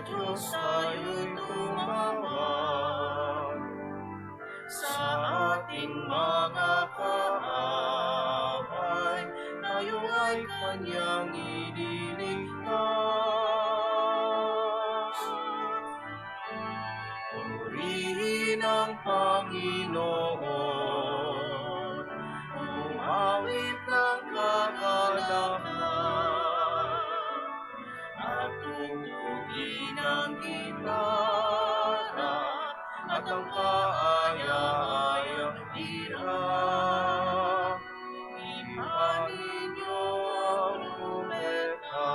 Diyos tayo'y tumawag, sa ating mga kaaway, tayo ay Kanyang ililigtas. Purihin ang Panginoon, umawit ng kagalakan, at tugtugin ang gitara at ang kaaya-ayang tira. Ipanin niyo ang trumpeta.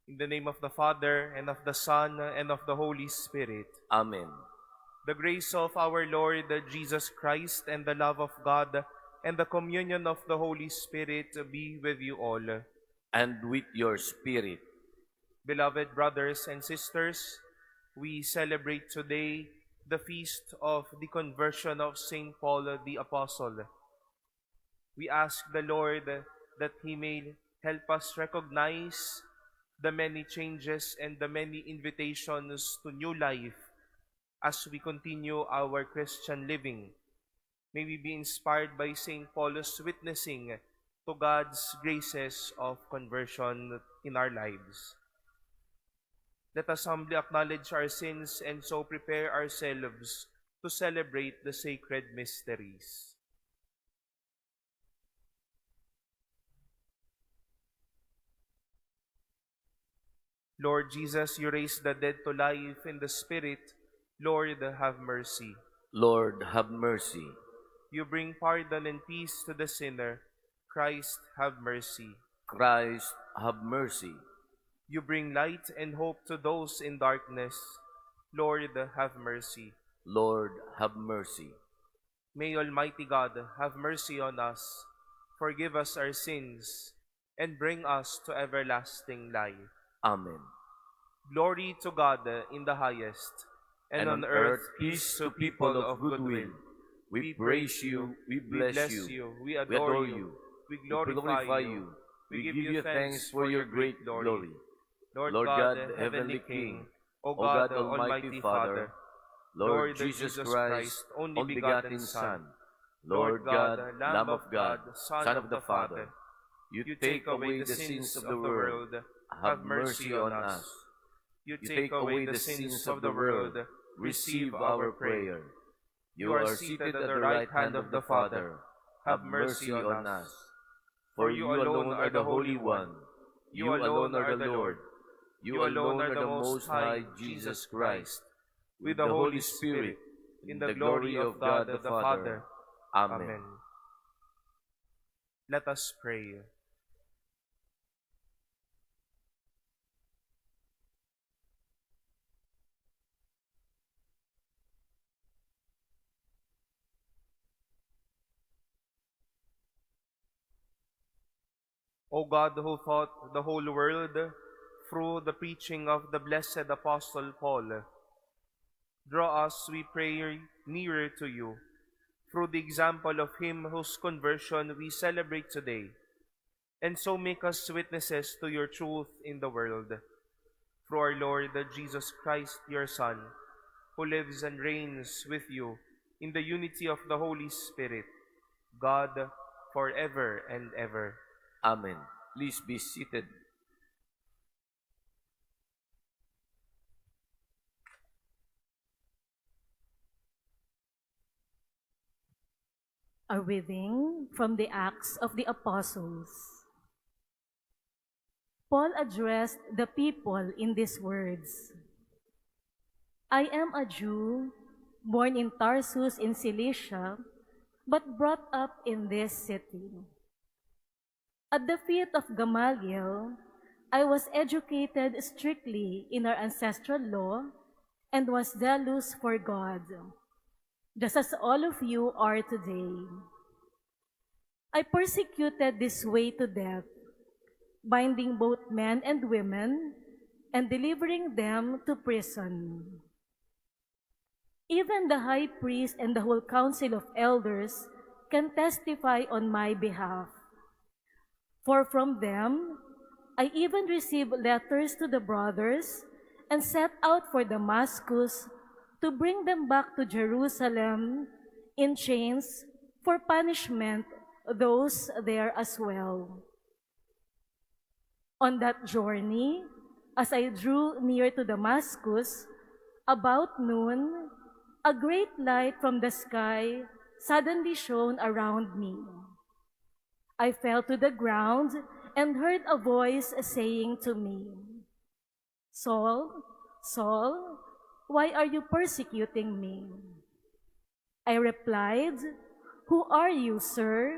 In the name of the Father, and of the Son, and of the Holy Spirit. Amen. The grace of our Lord Jesus Christ, and the love of God, and the communion of the Holy Spirit be with you all. And with your spirit. Beloved brothers and sisters, we celebrate today the feast of the conversion of Saint Paul the Apostle. We ask the Lord that He may help us recognize the many changes and the many invitations to new life as we continue our Christian living. May we be inspired by St. Paul's witnessing to God's graces of conversion in our lives. Let us humbly acknowledge our sins and so prepare ourselves to celebrate the sacred mysteries. Lord Jesus, you raised the dead to life in the Spirit. Lord, have mercy. Lord, have mercy. You bring pardon and peace to the sinner. Christ, have mercy. Christ, have mercy. You bring light and hope to those in darkness. Lord, have mercy. Lord, have mercy. May Almighty God have mercy on us, forgive us our sins, and bring us to everlasting life. Amen. Glory to God in the highest, and on earth peace to people of good will. We praise you, we bless you, we adore you, we we glorify you, we give you thanks for your great glory. Lord God, Heavenly King, O God, Almighty Father, Lord Jesus Christ, only begotten Son, Lord God, Lamb of God, Son of the Father, you take away the sins of the world, have mercy on us. You take away the sins of the world, receive our prayer. You are seated at the right hand of the Father, have mercy on us. For you alone are the Holy One, you alone are the Lord, you alone are the Most High Jesus Christ, with the Holy Spirit, in the glory of God the Father. Amen. Let us pray. O God, who taught the whole world through the preaching of the blessed Apostle Paul, draw us, we pray, nearer to you, through the example of him whose conversion we celebrate today, and so make us witnesses to your truth in the world. Through our Lord Jesus Christ, your Son, who lives and reigns with you in the unity of the Holy Spirit, God, forever and ever. Amen. Please be seated. A reading from the Acts of the Apostles. Paul addressed the people in these words: I am a Jew, born in Tarsus in Cilicia, but brought up in this city. At the feet of Gamaliel, I was educated strictly in our ancestral law and was zealous for God, just as all of you are today. I persecuted this way to death, binding both men and women and delivering them to prison. Even the high priest and the whole council of elders can testify on my behalf. For from them I even received letters to the brothers and set out for Damascus to bring them back to Jerusalem in chains for punishment, those there as well. On that journey, as I drew near to Damascus, about noon, a great light from the sky suddenly shone around me. I fell to the ground and heard a voice saying to me, "Saul, Saul, why are you persecuting me?" I replied, "Who are you, sir?"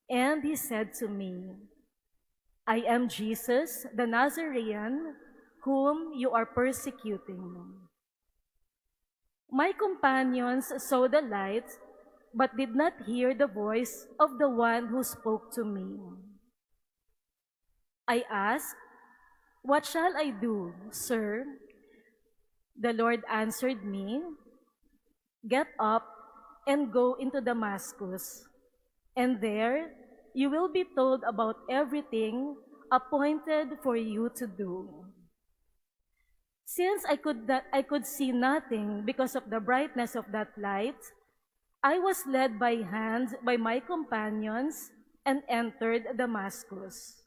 And he said to me, "I am Jesus, the Nazarene, whom you are persecuting." My companions saw the light, but did not hear the voice of the one who spoke to me. I asked, "What shall I do, sir?" The Lord answered me, "Get up and go into Damascus, and there you will be told about everything appointed for you to do." Since I could see nothing because of the brightness of that light, I was led by hand by my companions and entered Damascus.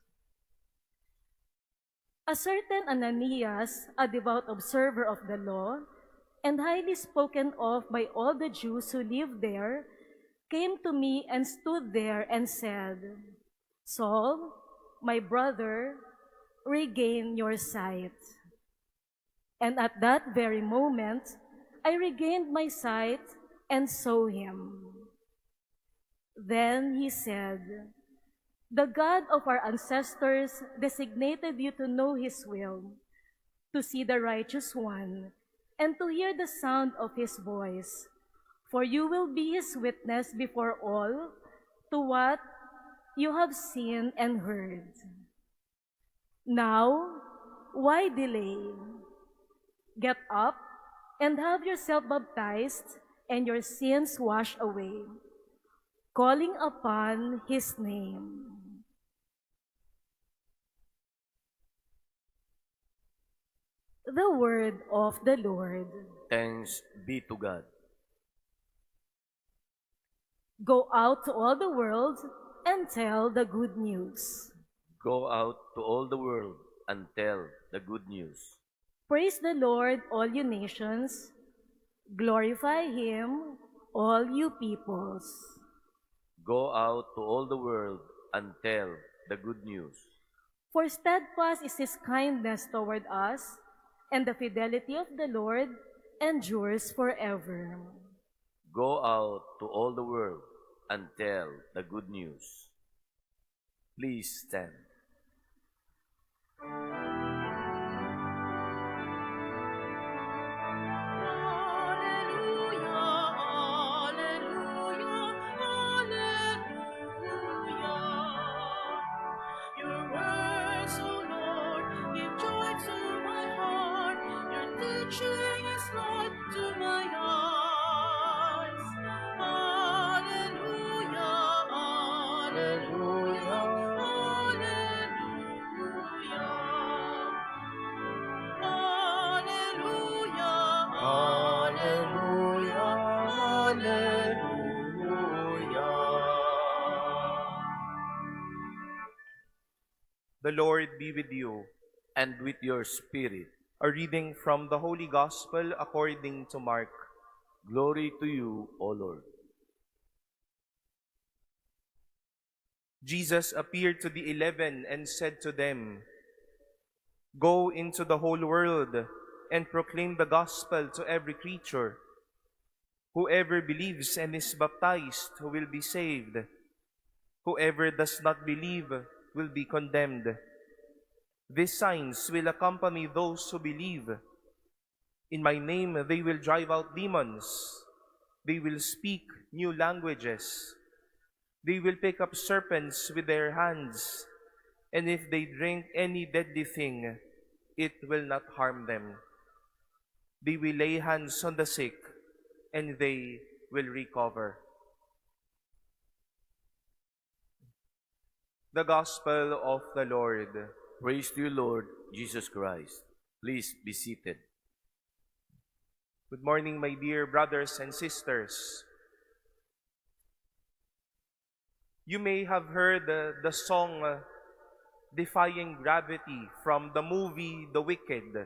A certain Ananias, a devout observer of the law, and highly spoken of by all the Jews who lived there, came to me and stood there and said, "Saul, my brother, regain your sight." And at that very moment, I regained my sight and saw him. Then he said, "The God of our ancestors designated you to know his will, to see the righteous one, and to hear the sound of his voice. For you will be his witness before all to what you have seen and heard. Now, why delay? Get up and have yourself baptized and your sins washed away, calling upon his name." The word of the Lord. Thanks be to God. Go out to all the world and tell the good news. Go out to all the world and tell the good news. Praise the Lord, all you nations. Glorify him, all you peoples. Go out to all the world and tell the good news. For steadfast is his kindness toward us, and the fidelity of the Lord endures forever. Go out to all the world and tell the good news. Please stand. Your words, O Lord, give joy to my heart. Your teaching is light to my eyes. Hallelujah, hallelujah, hallelujah. Hallelujah, hallelujah, hallelujah. The Lord be with you. And with your spirit, A reading from the Holy Gospel according to Mark. glory to you, O Lord. Jesus appeared to the 11 and said to them, "Go into the whole world and proclaim the gospel to every creature. Whoever believes and is baptized will be saved. Whoever does not believe will be condemned. These signs will accompany those who believe. In my name they will drive out demons. They will speak new languages. They will pick up serpents with their hands, and if they drink any deadly thing, it will not harm them. They will lay hands on the sick, and they will recover." The Gospel of the Lord. Praise to you, Lord Jesus Christ. Please be seated. Good morning, my dear brothers and sisters. You may have heard the song Defying Gravity from the movie The Wicked.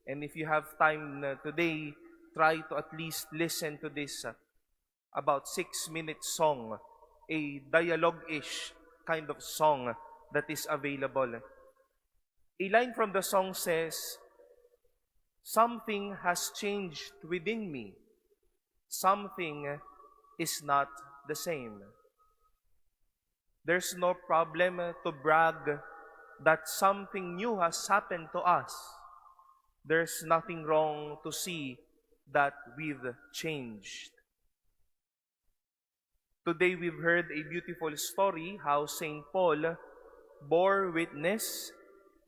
And if you have time today, try to at least listen to this about 6-minute song, a dialogue-ish kind of song that is available. A line from the song says, "Something has changed within me. Something is not the same." There's no problem to brag that something new has happened to us. There's nothing wrong to see that we've changed. Today we've heard a beautiful story how St. Paul bore witness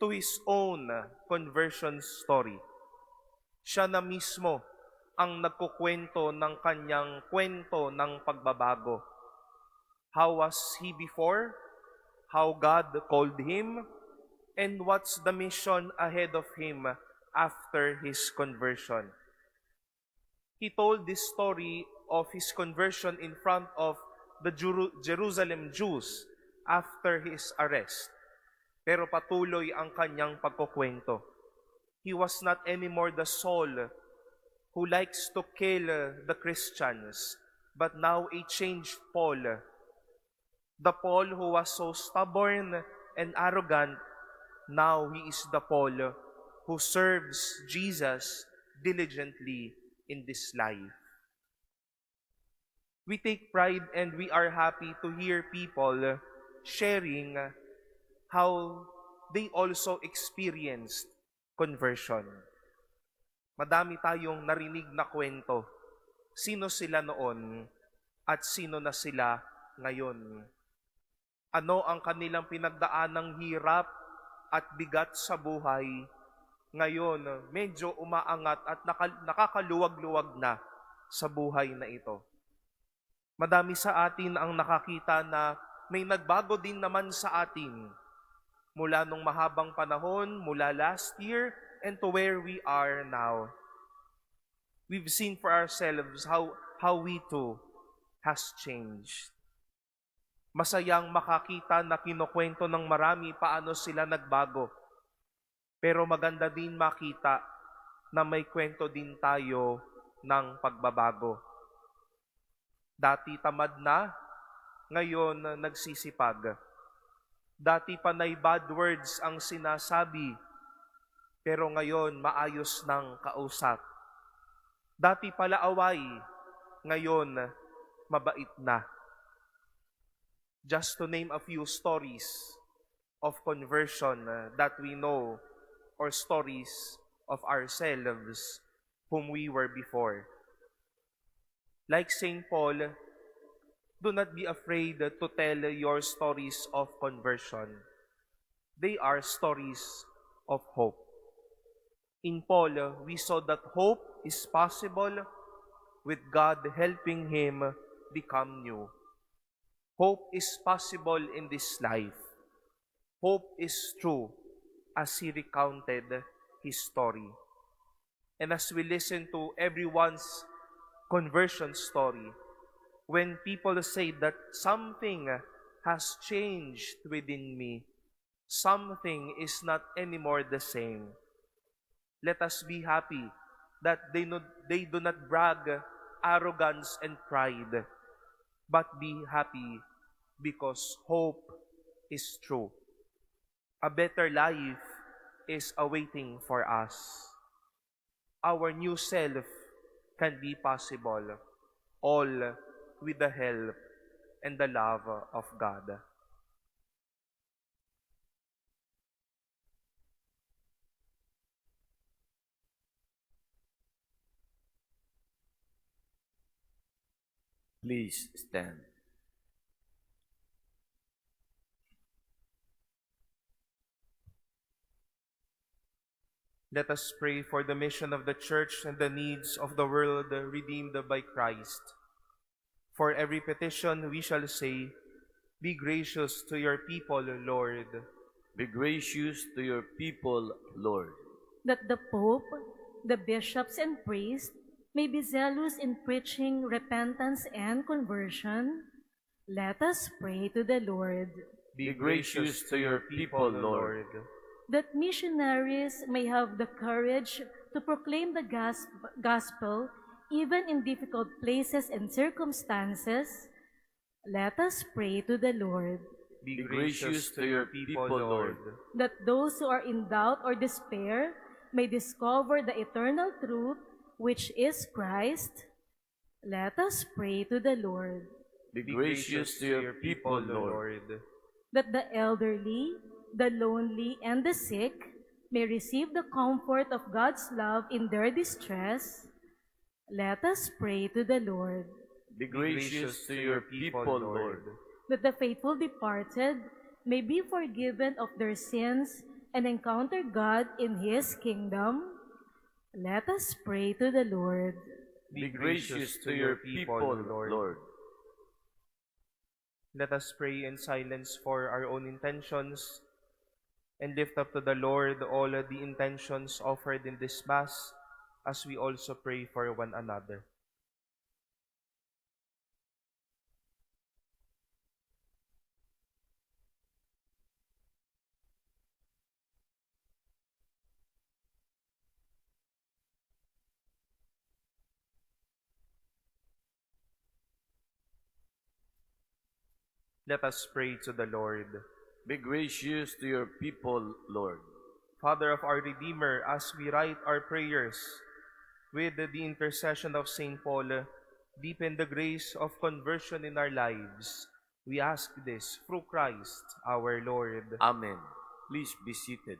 to his own conversion story. Siya na mismo ang nagkukwento ng kanyang kwento ng pagbabago. How was he before? How God called him? And what's the mission ahead of him after his conversion? He told this story of his conversion in front of the Jerusalem Jews after his arrest. Pero patuloy ang kanyang pagkukwento. He was not anymore the Saul who likes to kill the Christians, but now a changed Paul. The Paul who was so stubborn and arrogant, now he is the Paul who serves Jesus diligently in this life. We take pride and we are happy to hear people sharing how they also experienced conversion. Madami tayong narinig na kwento. Sino sila noon at sino na sila ngayon? Ano ang kanilang pinagdaanang hirap at bigat sa buhay? Ngayon, medyo umaangat at nakakaluwag-luwag na sa buhay na ito. Madami sa atin ang nakakita na may nagbago din naman sa atin mula nung mahabang panahon, mula last year, and to where we are now. We've seen for ourselves how we too has changed. Masayang makakita na kinukwento ng marami paano sila nagbago. Pero maganda din makita na may kwento din tayo ng pagbabago. Dati tamad na, ngayon nagsisipag. Dati panay bad words ang sinasabi, pero ngayon maayos ng kausap. Dati pala away, ngayon mabait na. Just to name a few stories of conversion that we know, or stories of ourselves whom we were before. Like St. Paul, do not be afraid to tell your stories of conversion. They are stories of hope. In Paul, we saw that hope is possible with God helping him become new. Hope is possible in this life. Hope is true as he recounted his story. And as we listen to everyone's conversion story, when people say that something has changed within me, something is not anymore the same, let us be happy that they do not brag arrogance and pride, but be happy because hope is true. A better life is awaiting for us. Our new self can be possible, all with the help and the love of God. Please stand. Let us pray for the mission of the Church and the needs of the world redeemed by Christ. For every petition we shall say, Be gracious to your people, Lord. Be gracious to your people, Lord. That the Pope, the bishops, and priests may be zealous in preaching repentance and conversion, let us pray to the Lord. Be gracious to your people, Lord. That missionaries may have the courage to proclaim the gospel even in difficult places and circumstances, let us pray to the Lord. Be gracious to your people, Lord. That those who are in doubt or despair may discover the eternal truth, which is Christ, let us pray to the Lord. Be gracious to your people, Lord. That the elderly, the lonely, and the sick may receive the comfort of God's love in their distress, let us pray to the Lord. Be gracious to your people, Lord. That the faithful departed may be forgiven of their sins and encounter God in His kingdom, let us pray to the Lord. Be gracious to your people, Lord. Let us pray in silence for our own intentions and lift up to the Lord all the intentions offered in this Mass as we also pray for one another. Let us pray to the Lord. Be gracious to your people, Lord. Father of our Redeemer, as we write our prayers with the intercession of St. Paul, deepen the grace of conversion in our lives. We ask this through Christ our Lord. Amen. Please be seated.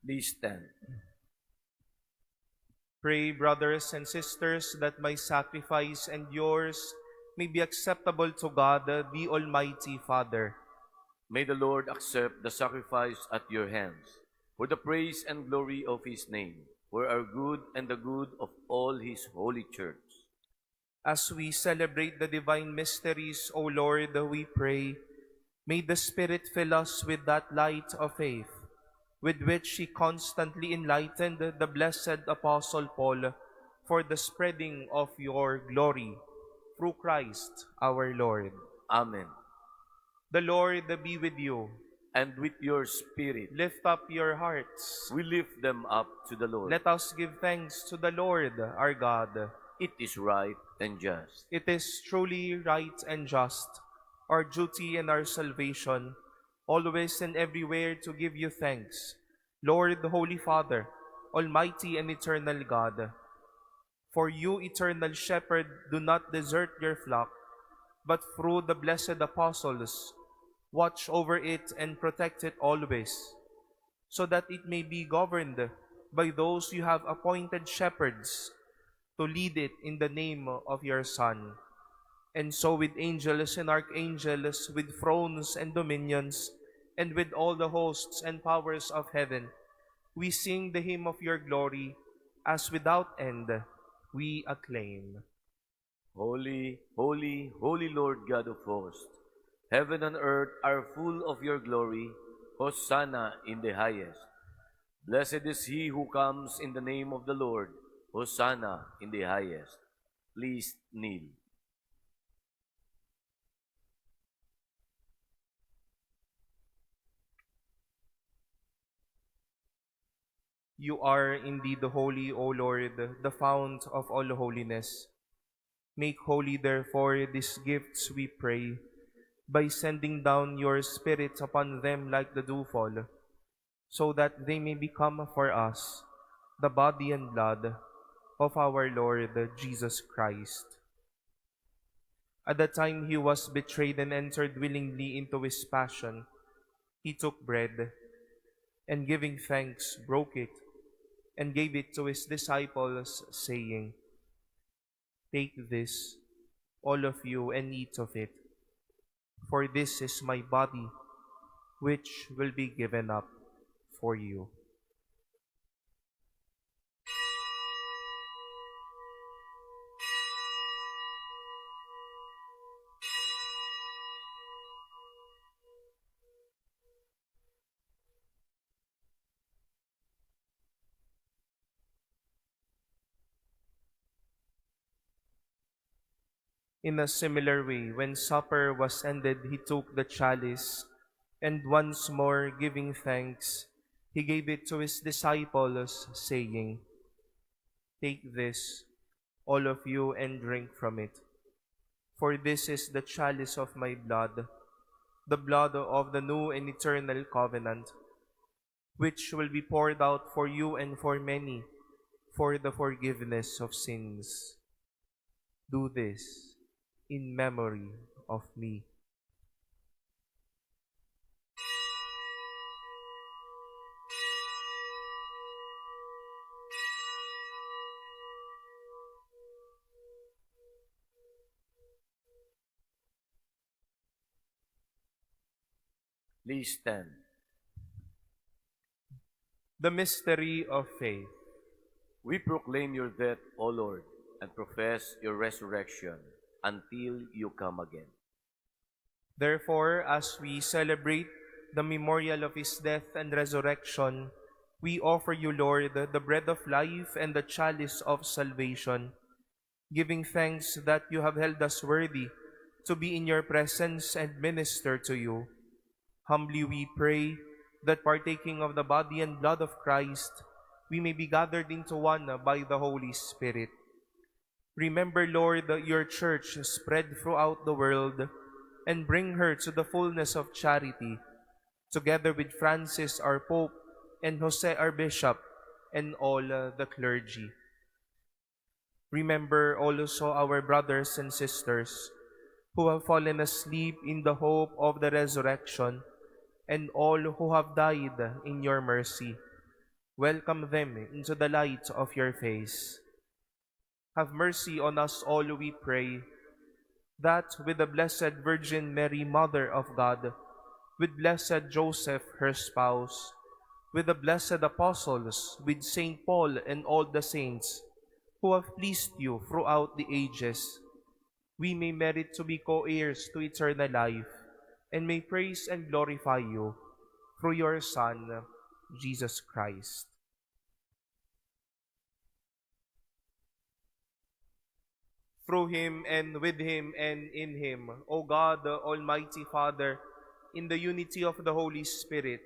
Please stand. Pray, brothers and sisters, that my sacrifice and yours may be acceptable to God, the Almighty Father. May the Lord accept the sacrifice at your hands, for the praise and glory of His name, for our good and the good of all His holy church. As we celebrate the divine mysteries, O Lord, we pray, may the Spirit fill us with that light of faith, with which He constantly enlightened the blessed Apostle Paul for the spreading of your glory, through Christ our Lord. Amen. The Lord be with you. And with your spirit. Lift up your hearts. We lift them up to the Lord. Let us give thanks to the Lord our God. It is right and just. It is truly right and just, our duty and our salvation, always and everywhere to give you thanks, Lord, Holy Father, Almighty and eternal God. For you, eternal Shepherd, do not desert your flock, but through the blessed apostles, watch over it and protect it always, so that it may be governed by those you have appointed shepherds to lead it in the name of your Son. And so with angels and archangels, with thrones and dominions, and with all the hosts and powers of heaven, we sing the hymn of your glory, as without end we acclaim. Holy, holy, holy Lord God of hosts, heaven and earth are full of your glory. Hosanna in the highest. Blessed is he who comes in the name of the Lord. Hosanna in the highest. Please kneel. You are indeed holy, O Lord, the fount of all holiness. Make holy, therefore, these gifts, we pray, by sending down your Spirit upon them like the dewfall, so that they may become for us the body and blood of our Lord Jesus Christ. At the time he was betrayed and entered willingly into his passion, he took bread, and giving thanks, broke it, and gave it to his disciples, saying, "Take this, all of you, and eat of it, for this is my body, which will be given up for you." In a similar way, when supper was ended, he took the chalice, and once more giving thanks, he gave it to his disciples, saying, "Take this, all of you, and drink from it. For this is the chalice of my blood, the blood of the new and eternal covenant, which will be poured out for you and for many for the forgiveness of sins. Do this in memory of me." Please stand. The mystery of faith. We proclaim your death, O Lord, and profess your resurrection until you come again. Therefore, as we celebrate the memorial of his death and resurrection, we offer you, Lord, the bread of life and the chalice of salvation, giving thanks that you have held us worthy to be in your presence and minister to you. Humbly we pray that partaking of the body and blood of Christ, we may be gathered into one by the Holy Spirit. Remember, Lord, your church spread throughout the world, and bring her to the fullness of charity, together with Francis our Pope, and Jose our Bishop, and all the clergy. Remember also our brothers and sisters who have fallen asleep in the hope of the resurrection, and all who have died in your mercy. Welcome them into the light of your face. Have mercy on us all, we pray, that with the Blessed Virgin Mary, Mother of God, with blessed Joseph, her spouse, with the blessed apostles, with Saint Paul and all the saints who have pleased you throughout the ages, we may merit to be co-heirs to eternal life, and may praise and glorify you through your Son, Jesus Christ. Through him, and with him, and in him, O God, the Almighty Father, in the unity of the Holy Spirit,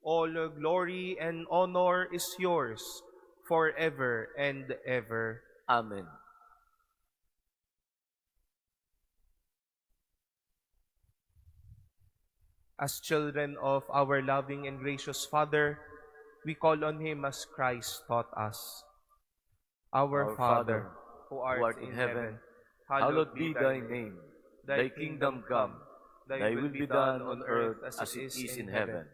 all glory and honor is yours forever and ever. Amen. As children of our loving and gracious Father, we call on him as Christ taught us. Our Father, who art in heaven, hallowed be thy name. Thy kingdom come, thy will be done on earth as it is in heaven.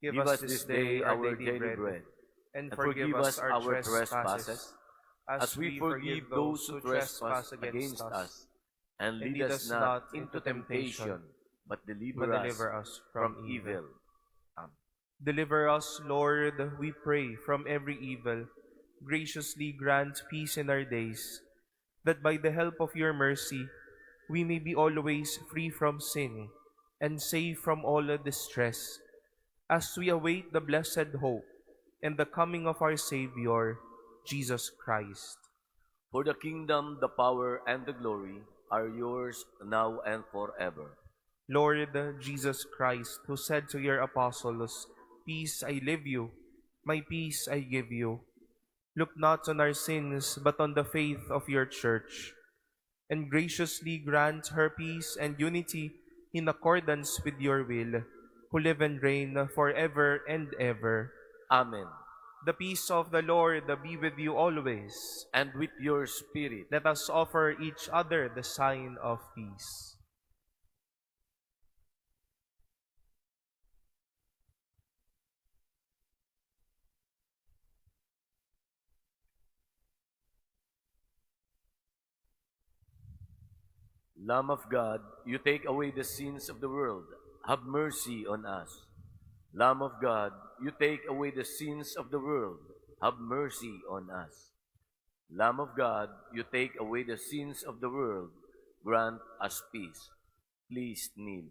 Give us this day our daily bread, and forgive us our trespasses, as we forgive those who trespass against us. And lead us not into temptation, but deliver us from evil. Deliver us, Lord, we pray, from every evil. Graciously grant peace in our days, that by the help of your mercy we may be always free from sin and safe from all distress, as we await the blessed hope and the coming of our Savior, Jesus Christ. For the kingdom, the power, and the glory are yours now and forever. Lord Jesus Christ, who said to your apostles, "Peace I leave you, my peace I give you," look not on our sins, but on the faith of your church, and graciously grant her peace and unity in accordance with your will, who live and reign forever and ever. Amen. The peace of the Lord be with you always. And with your spirit. Let us offer each other the sign of peace. Lamb of God, you take away the sins of the world. Have mercy on us. Lamb of God, you take away the sins of the world. Have mercy on us. Lamb of God, you take away the sins of the world. Grant us peace. Please kneel.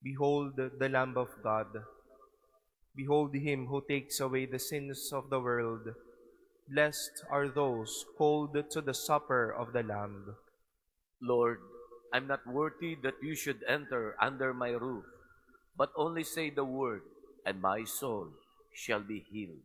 Behold the Lamb of God. Behold him who takes away the sins of the world. Blessed are those called to the supper of the Lamb. Lord, I'm not worthy that you should enter under my roof, but only say the word, and my soul shall be healed.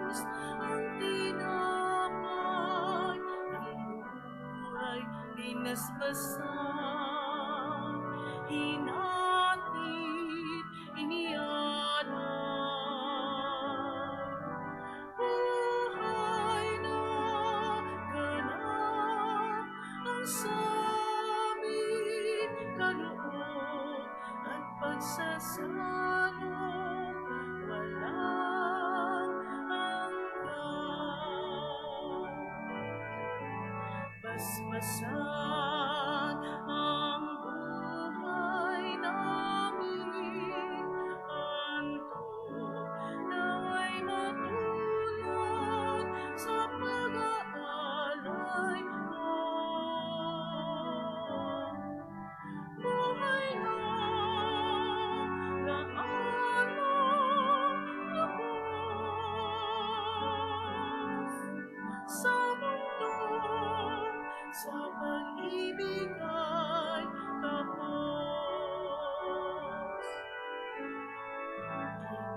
Jesus, ang tinapay ng buhay, pinaspasan, hinatid, inialay. Buhay na ganap ang saming kaloob at pagsasalong walang hanggan. Basbasan ang buhay namin, anto nawa'y matulad sa pag-aalay mo. Buhay na laan mong lubos sa mundo, sa pag-ibig ay tapos.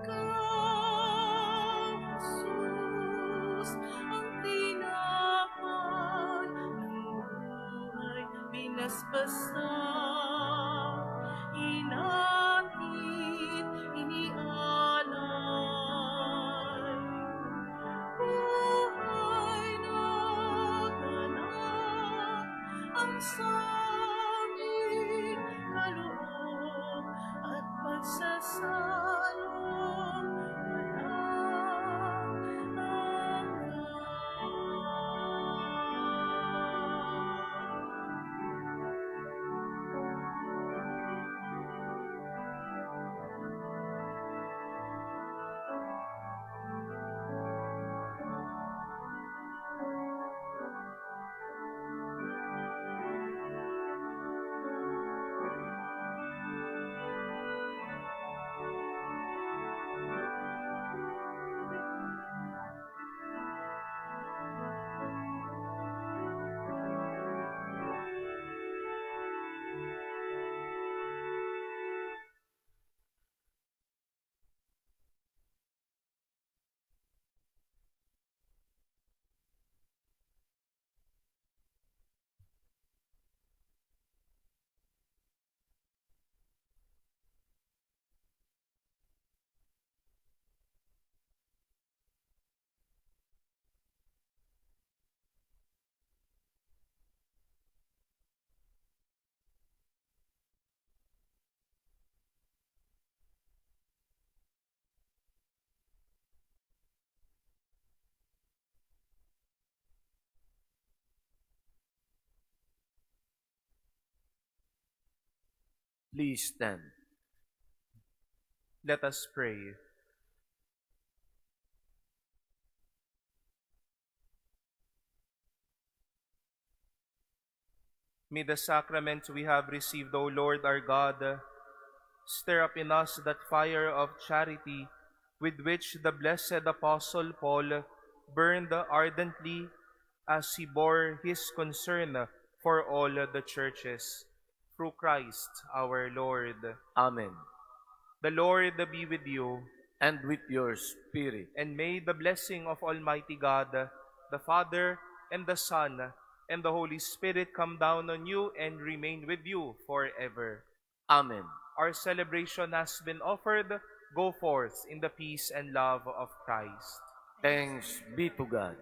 Ikaw, Jesus, ang tinapay ng buhay, pinaspasan, hinatid, inialay. Buhay na ganap ang saming kaloob at pagsasalong walang hanggan. Please stand. Let us pray. May the sacraments we have received, O Lord our God, stir up in us that fire of charity with which the blessed Apostle Paul burned ardently as he bore his concern for all the churches. Through Christ our Lord. Amen. The Lord be with you, And with your spirit. and may the blessing of Almighty God, the Father, and the Son, and the Holy Spirit come down on you and remain with you forever. Amen. Our celebration has been offered. Go forth in the peace and love of Christ. Thanks be to God.